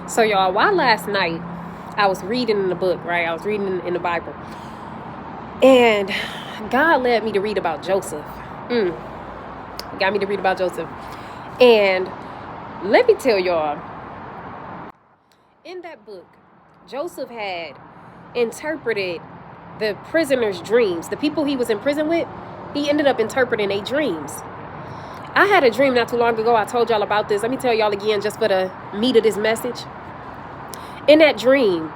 So y'all, why last night I was reading in the book, right? I was reading in the Bible. And God led me to read about Joseph. He got me to read about Joseph. And let me tell y'all, in that book, Joseph had interpreted the prisoners' dreams. The people he was in prison with, he ended up interpreting their dreams. I had a dream not too long ago. I told y'all about this. Let me tell y'all again just for the meat of this message. In that dream,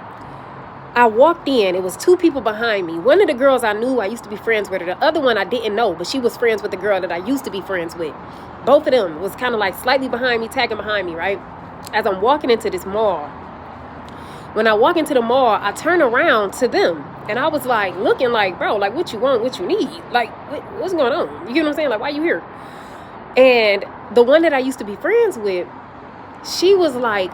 I walked in. It was two people behind me. One of the girls I knew I used to be friends with her. The other one I didn't know, but she was friends with the girl that I used to be friends with. Both of them was kind of like slightly behind me, tagging behind me, right? As I'm walking into this mall. When I walk into the mall, I turn around to them. And I was like, looking like, bro, like what you want, what you need. Like, what's going on? You get what I'm saying? Like, why you here? And the one that I used to be friends with, she was like,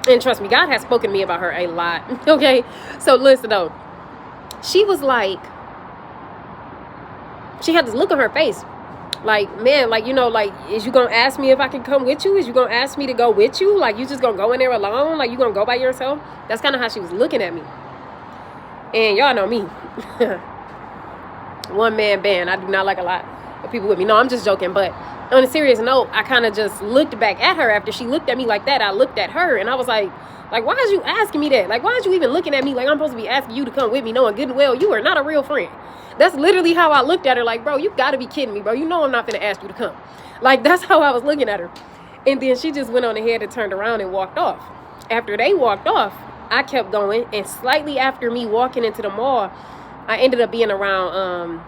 and trust me, God has spoken to me about her a lot. Okay. So listen though, she was like, she had this look on her face. Like, man, like, you know, like, is you going to ask me if I can come with you? Is you going to ask me to go with you? Like, you just going to go in there alone? Like, you going to go by yourself? That's kind of how she was looking at me. And y'all know me. One man band. I do not like a lot of people with me. No, I'm just joking. But on a serious note, I kind of just looked back at her after she looked at me like that. I looked at her and I was like, why is you asking me that? Like, why is you even looking at me like I'm supposed to be asking you to come with me knowing good and well you are not a real friend? That's literally how I looked at her. Like, bro, you got to be kidding me, bro. You know I'm not going to ask you to come. Like, that's how I was looking at her. And then she just went on ahead and turned around and walked off. After they walked off, I kept going. And slightly after me walking into the mall, I ended up being around,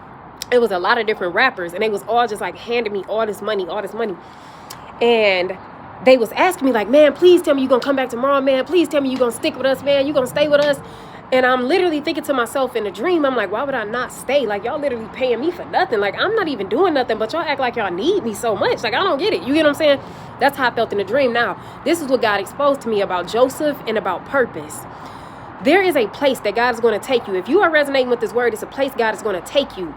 it was a lot of different rappers. And they was all just like handing me all this money. And they was asking me like, man, please tell me you're going to come back tomorrow, man. Please tell me you're going to stick with us, man. You're going to stay with us. And I'm literally thinking to myself in a dream, I'm like, why would I not stay? Like, y'all literally paying me for nothing. Like, I'm not even doing nothing, but y'all act like y'all need me so much. Like, I don't get it. You get what I'm saying? That's how I felt in the dream. Now, this is what God exposed to me about Joseph and about purpose. There is a place that God is going to take you. If you are resonating with this word, it's a place God is going to take you.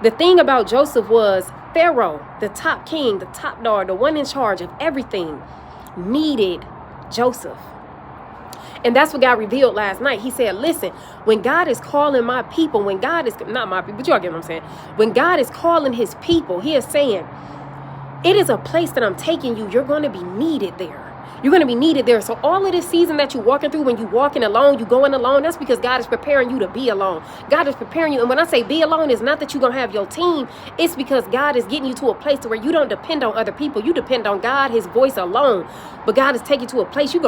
The thing about Joseph was Pharaoh, the top king, the top dog, the one in charge of everything, needed Joseph. And that's what God revealed last night. He said, listen, when God is calling my people, when God is, not my people, but y'all get what I'm saying. When God is calling his people, he is saying, it is a place that I'm taking you. You're going to be needed there. You're going to be needed there. So all of this season that you're walking through, when you're walking alone, you going alone, that's because God is preparing you to be alone. God is preparing you. And when I say be alone, it's not that you're going to have your team. It's because God is getting you to a place to where you don't depend on other people. You depend on God, his voice alone. But God is taking you to a place you're going to